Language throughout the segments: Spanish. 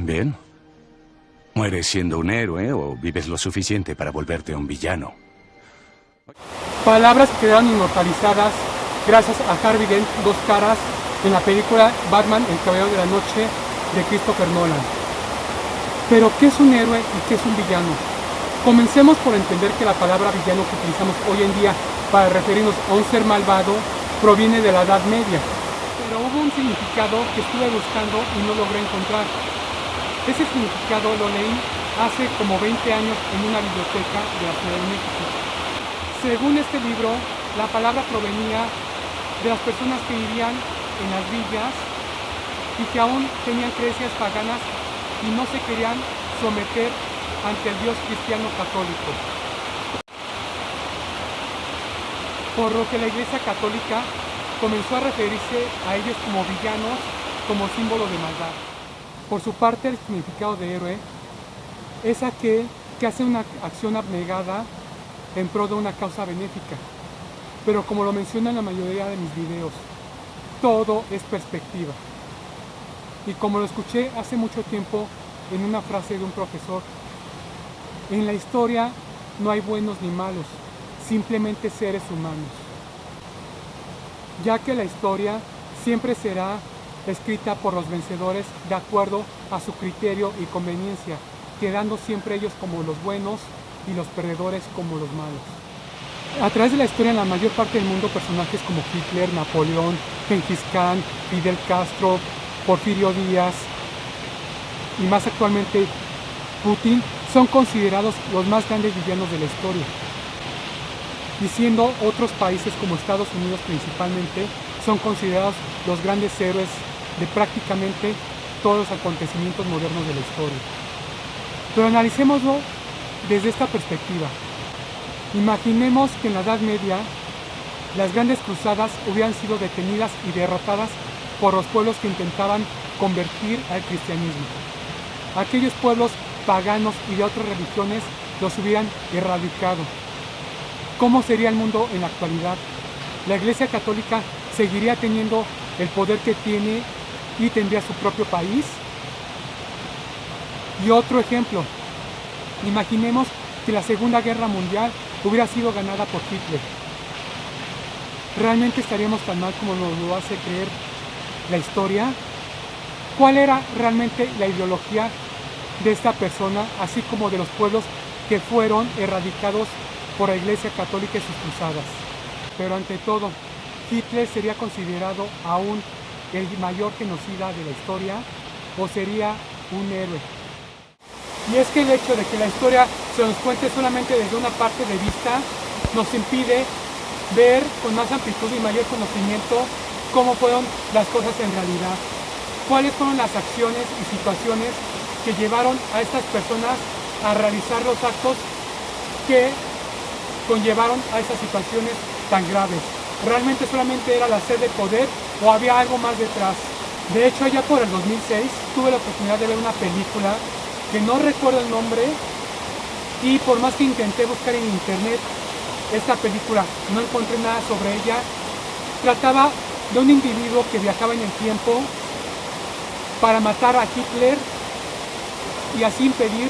Bien. ¿Mueres siendo un héroe o vives lo suficiente para volverte un villano? Palabras que quedaron inmortalizadas gracias a Harvey Dent, Dos Caras, en la película Batman, El Caballero de la Noche, de Christopher Nolan. Pero, ¿qué es un héroe y qué es un villano? Comencemos por entender que la palabra villano que utilizamos hoy en día para referirnos a un ser malvado proviene de la Edad Media. Pero hubo un significado que estuve buscando y no logré encontrar. Ese significado lo leí hace como 20 años en una biblioteca de la Ciudad de México. Según este libro, la palabra provenía de las personas que vivían en las villas y que aún tenían creencias paganas y no se querían someter ante el Dios cristiano católico. Por lo que la Iglesia Católica comenzó a referirse a ellos como villanos, como símbolo de maldad. Por su parte, el significado de héroe es aquel que hace una acción abnegada en pro de una causa benéfica. Pero como lo menciono en la mayoría de mis videos, todo es perspectiva. Y como lo escuché hace mucho tiempo en una frase de un profesor, en la historia no hay buenos ni malos, simplemente seres humanos. Ya que la historia siempre será escrita por los vencedores de acuerdo a su criterio y conveniencia, quedando siempre ellos como los buenos y los perdedores como los malos. A través de la historia en la mayor parte del mundo, personajes como Hitler, Napoleón, Genghis Khan, Fidel Castro, Porfirio Díaz y más actualmente Putin son considerados los más grandes villanos de la historia. Y siendo otros países como Estados Unidos principalmente, son considerados los grandes héroes de prácticamente todos los acontecimientos modernos de la historia. Pero analicémoslo desde esta perspectiva. Imaginemos que en la Edad Media las grandes cruzadas hubieran sido detenidas y derrotadas por los pueblos que intentaban convertir al cristianismo. Aquellos pueblos paganos y de otras religiones los hubieran erradicado. ¿Cómo sería el mundo en la actualidad? La Iglesia Católica seguiría teniendo el poder que tiene y tendría su propio país. Y otro ejemplo, imaginemos que la Segunda Guerra Mundial hubiera sido ganada por Hitler. ¿Realmente estaríamos tan mal como nos lo hace creer la historia? ¿Cuál era realmente la ideología de esta persona, así como de los pueblos que fueron erradicados por la Iglesia Católica y sus cruzadas? Pero ante todo, ¿Hitler sería considerado aún el mayor genocida de la historia o sería un héroe? Y es que el hecho de que la historia se nos cuente solamente desde una parte de vista nos impide ver con más amplitud y mayor conocimiento cómo fueron las cosas en realidad, cuáles fueron las acciones y situaciones que llevaron a estas personas a realizar los actos que conllevaron a esas situaciones tan graves. ¿Realmente solamente era la sed de poder o había algo más detrás? De hecho, allá por el 2006 tuve la oportunidad de ver una película que no recuerdo el nombre, y por más que intenté buscar en internet esta película, no encontré nada sobre ella. Trataba de un individuo que viajaba en el tiempo para matar a Hitler y así impedir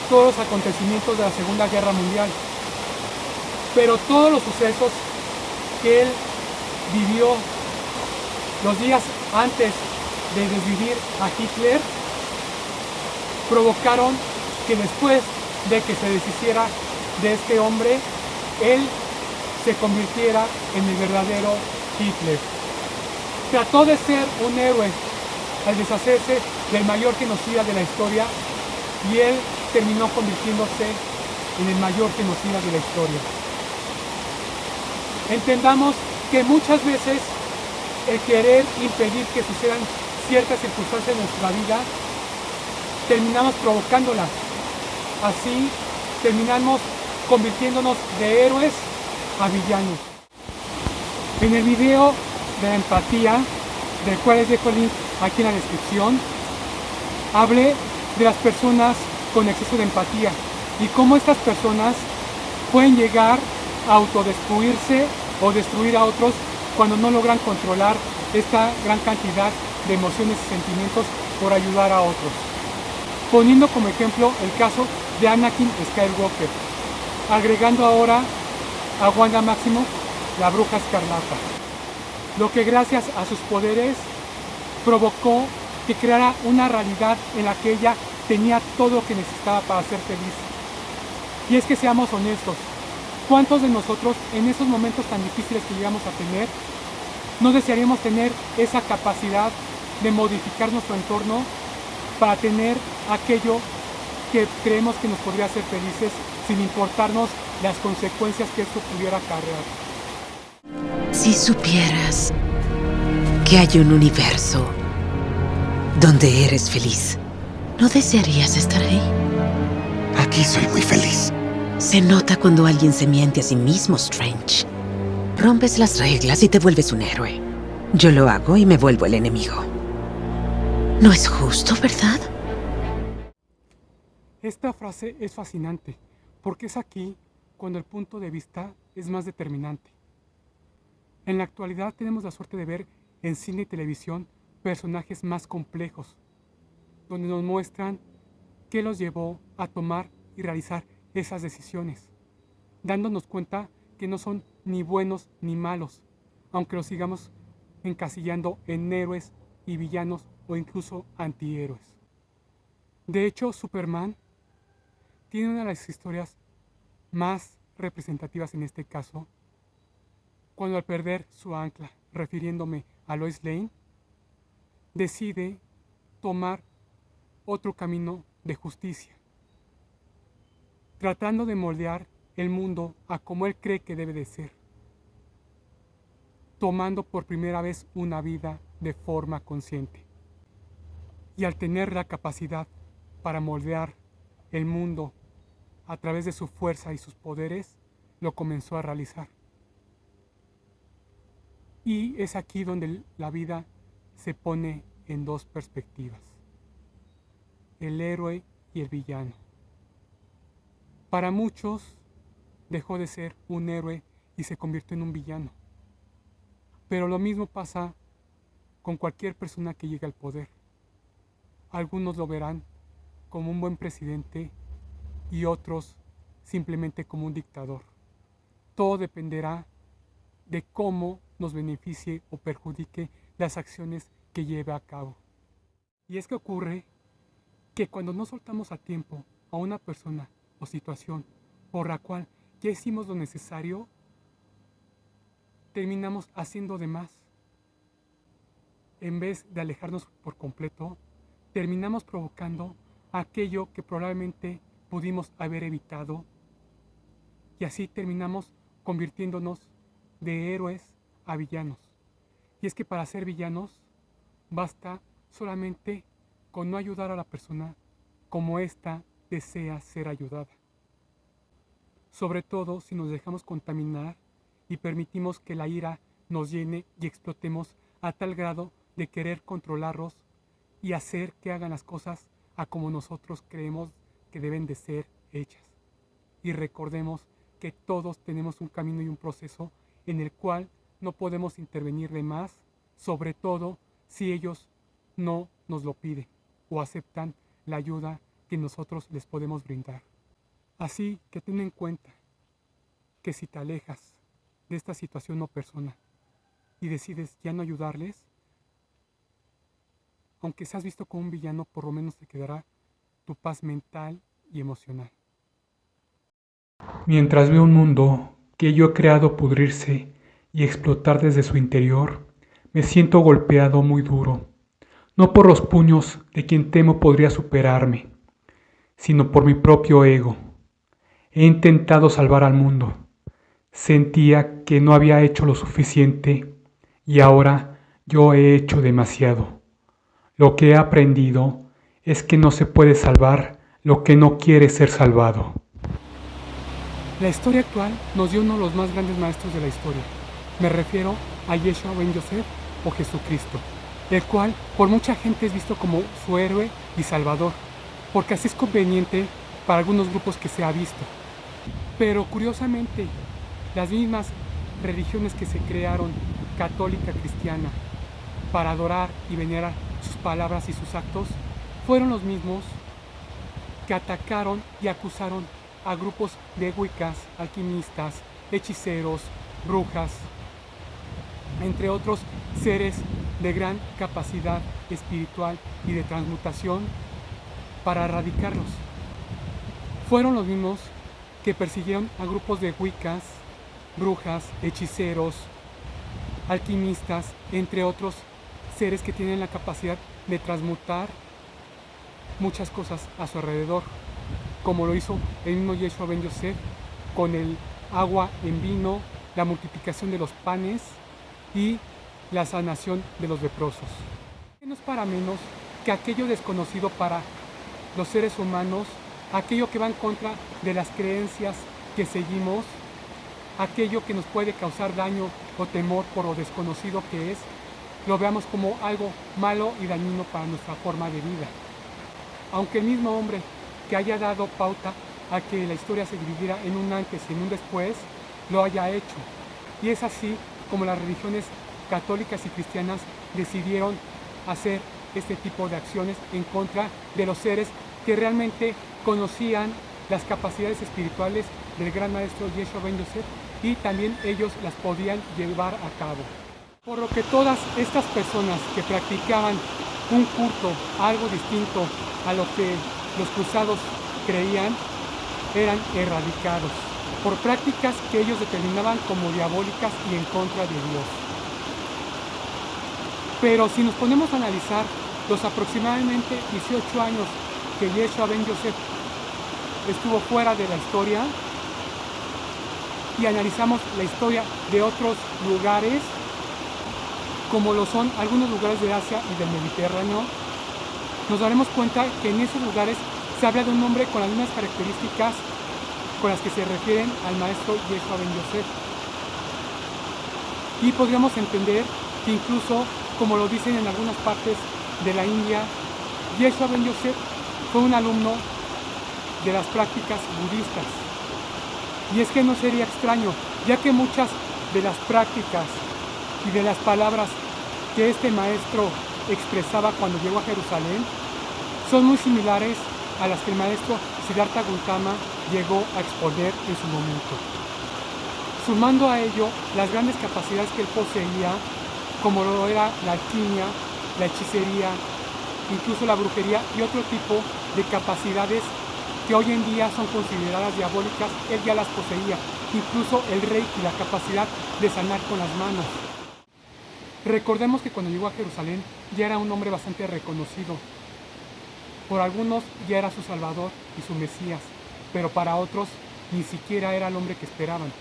todos los acontecimientos de la Segunda Guerra Mundial. Pero todos los sucesos que él vivió los días antes de desvivir a Hitler provocaron que después de que se deshiciera de este hombre, él se convirtiera en el verdadero Hitler. Trató de ser un héroe al deshacerse del mayor genocida de la historia y él terminó convirtiéndose en el mayor genocida de la historia. Entendamos que muchas veces el querer impedir que sucedan ciertas circunstancias en nuestra vida, terminamos provocándolas. Así terminamos convirtiéndonos de héroes a villanos. En el video de empatía, del cual les dejo el link aquí en la descripción, hablé de las personas con exceso de empatía y cómo estas personas pueden llegar a autodestruirse o destruir a otros cuando no logran controlar esta gran cantidad de emociones y sentimientos por ayudar a otros. poniendo como ejemplo el caso de Anakin Skywalker, agregando ahora a Wanda Maximoff, la Bruja Escarlata, lo que gracias a sus poderes provocó que creara una realidad en la que ella tenía todo lo que necesitaba para ser feliz. Y es que seamos honestos, ¿cuántos de nosotros en esos momentos tan difíciles que llegamos a tener, no desearíamos tener esa capacidad de modificar nuestro entorno para tener aquello que creemos que nos podría hacer felices sin importarnos las consecuencias que esto pudiera acarrear? Si supieras que hay un universo donde eres feliz, ¿no desearías estar ahí? Aquí soy muy feliz. Se nota cuando alguien se miente a sí mismo, Strange. Rompes las reglas y te vuelves un héroe. Yo lo hago y me vuelvo el enemigo. No es justo, ¿verdad? Esta frase es fascinante, porque es aquí cuando el punto de vista es más determinante. En la actualidad tenemos la suerte de ver en cine y televisión personajes más complejos, donde nos muestran qué los llevó a tomar y realizar esas decisiones, dándonos cuenta que no son ni buenos ni malos, aunque los sigamos encasillando en héroes y villanos o incluso antihéroes. De hecho, Superman tiene una de las historias más representativas en este caso, cuando al perder su ancla, refiriéndome a Lois Lane, decide tomar otro camino de justicia, tratando de moldear el mundo a como él cree que debe de ser, tomando por primera vez una vida de forma consciente. Y al tener la capacidad para moldear el mundo a través de su fuerza y sus poderes, lo comenzó a realizar. Y es aquí donde la vida se pone en dos perspectivas: el héroe y el villano. Para muchos dejó de ser un héroe y se convirtió en un villano. Pero lo mismo pasa con cualquier persona que llegue al poder. Algunos lo verán como un buen presidente y otros simplemente como un dictador. Todo dependerá de cómo nos beneficie o perjudique las acciones que lleve a cabo. Y es que ocurre que cuando no soltamos a tiempo a una persona o situación por la cual ya hicimos lo necesario, terminamos haciendo de más. En vez de alejarnos por completo, terminamos provocando aquello que probablemente pudimos haber evitado, y así terminamos convirtiéndonos de héroes a villanos. Y es que para ser villanos basta solamente con no ayudar a la persona como ésta desea ser ayudada. Sobre todo si nos dejamos contaminar y permitimos que la ira nos llene y explotemos a tal grado de querer controlarlos y hacer que hagan las cosas a como nosotros creemos que deben de ser hechas. Y recordemos que todos tenemos un camino y un proceso en el cual no podemos intervenir de más, sobre todo si ellos no nos lo piden o aceptan la ayuda que nosotros les podemos brindar. Así que ten en cuenta que si te alejas de esta situación o persona y decides ya no ayudarles, aunque seas visto como un villano, por lo menos te quedará tu paz mental y emocional. Mientras veo un mundo que yo he creado pudrirse y explotar desde su interior, me siento golpeado muy duro, no por los puños de quien temo podría superarme, sino por mi propio ego. He intentado salvar al mundo. Sentía que no había hecho lo suficiente y ahora yo he hecho demasiado. Lo que he aprendido es que no se puede salvar lo que no quiere ser salvado. La historia actual nos dio uno de los más grandes maestros de la historia. Me refiero a Yeshua Ben Yosef o Jesucristo, el cual por mucha gente es visto como su héroe y salvador, porque así es conveniente para algunos grupos que se ha visto. Pero curiosamente, las mismas religiones que se crearon, católica, cristiana, para adorar y venerar sus palabras y sus actos, fueron los mismos que atacaron y acusaron a grupos de wiccas, alquimistas, hechiceros, brujas, entre otros seres de gran capacidad espiritual y de transmutación, para erradicarlos. Fueron los mismos que persiguieron a grupos de wiccas, brujas, hechiceros, alquimistas, entre otros seres que tienen la capacidad de transmutar muchas cosas a su alrededor, como lo hizo el mismo Yeshua ben Yosef con el agua en vino, la multiplicación de los panes y la sanación de los leprosos. No es para menos que aquello desconocido para los seres humanos, aquello que va en contra de las creencias que seguimos, aquello que nos puede causar daño o temor por lo desconocido que es, lo veamos como algo malo y dañino para nuestra forma de vida. Aunque el mismo hombre que haya dado pauta a que la historia se dividiera en un antes y en un después, lo haya hecho. Y es así como las religiones católicas y cristianas decidieron hacer este tipo de acciones en contra de los seres que realmente conocían las capacidades espirituales del gran maestro Yeshua ben Yosef, y también ellos las podían llevar a cabo. Por lo que todas estas personas que practicaban un culto, algo distinto a lo que los cruzados creían, eran erradicados por prácticas que ellos determinaban como diabólicas y en contra de Dios. Pero si nos ponemos a analizar los aproximadamente 18 años que Yeshua ben Yosef estuvo fuera de la historia y analizamos la historia de otros lugares, como lo son algunos lugares de Asia y del Mediterráneo, nos daremos cuenta que en esos lugares se habla de un hombre con las mismas características con las que se refieren al maestro Yeshua ben Yosef. Y podríamos entender que incluso, como lo dicen en algunas partes de la India, Yeshua ben Yosef fue un alumno de las prácticas budistas. Y es que no sería extraño, ya que muchas de las prácticas y de las palabras que este maestro expresaba cuando llegó a Jerusalén son muy similares a las que el maestro Siddhartha Gautama llegó a exponer en su momento. Sumando a ello las grandes capacidades que él poseía, como lo era la alquimia, la hechicería, incluso la brujería y otro tipo de capacidades que hoy en día son consideradas diabólicas, él ya las poseía. Incluso el reiki, la capacidad de sanar con las manos. Recordemos que cuando llegó a Jerusalén ya era un hombre bastante reconocido. Por algunos ya era su Salvador y su Mesías, pero para otros ni siquiera era el hombre que esperaban.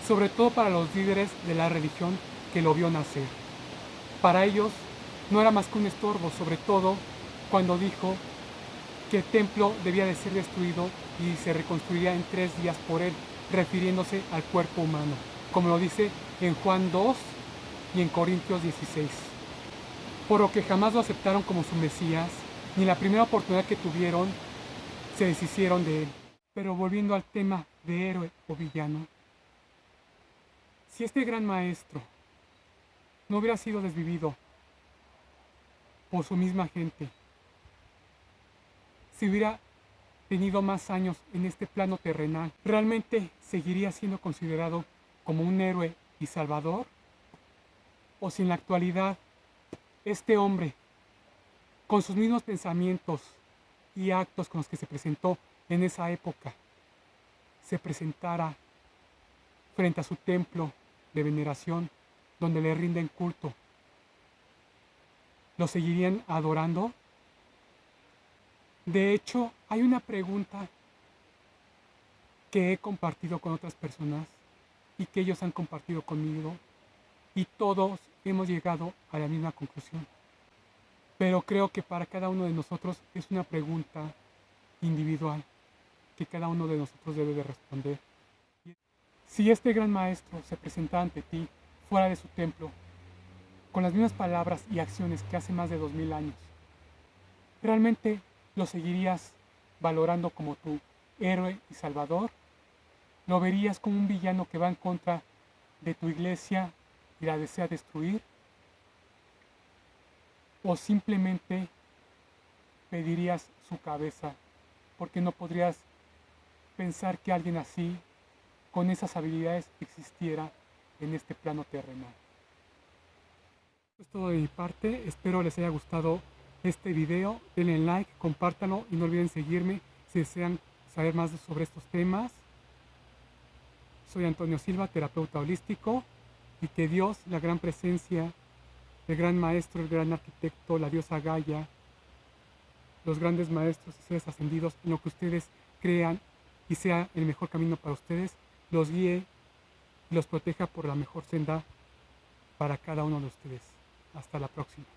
Sobre todo para los líderes de la religión que lo vio nacer. Para ellos no era más que un estorbo, sobre todo cuando dijo que el templo debía de ser destruido y se reconstruiría en 3 días por él, refiriéndose al cuerpo humano, como lo dice en Juan 2 y en Corintios 16. Por lo que jamás lo aceptaron como su Mesías, ni la primera oportunidad que tuvieron se deshicieron de él. Pero volviendo al tema de héroe o villano, si este gran maestro no hubiera sido desvivido por su misma gente, si hubiera tenido más años en este plano terrenal, ¿realmente seguiría siendo considerado como un héroe y salvador? ¿O si en la actualidad este hombre, con sus mismos pensamientos y actos con los que se presentó en esa época, se presentara frente a su templo de veneración, donde le rinden culto, lo seguirían adorando? De hecho, hay una pregunta que he compartido con otras personas y que ellos han compartido conmigo, y todos hemos llegado a la misma conclusión. Pero creo que para cada uno de nosotros es una pregunta individual que cada uno de nosotros debe de responder. Si este gran maestro se presentara ante ti fuera de su templo, con las mismas palabras y acciones que hace más de 2000 años, ¿realmente lo seguirías valorando como tu héroe y salvador? ¿Lo verías como un villano que va en contra de tu iglesia y la desea destruir? ¿O simplemente pedirías su cabeza porque no podrías pensar que alguien así, con esas habilidades, existiera en este plano terrenal. Esto es todo de mi parte, espero les haya gustado este video, denle like, compártanlo y no olviden seguirme si desean saber más sobre estos temas. Soy Antonio Silva, terapeuta holístico, y que Dios, la gran presencia, el gran maestro, el gran arquitecto, la diosa Gaia, los grandes maestros y seres ascendidos, en lo que ustedes crean y sea el mejor camino para ustedes, los guíe y los proteja por la mejor senda para cada uno de ustedes. Hasta la próxima.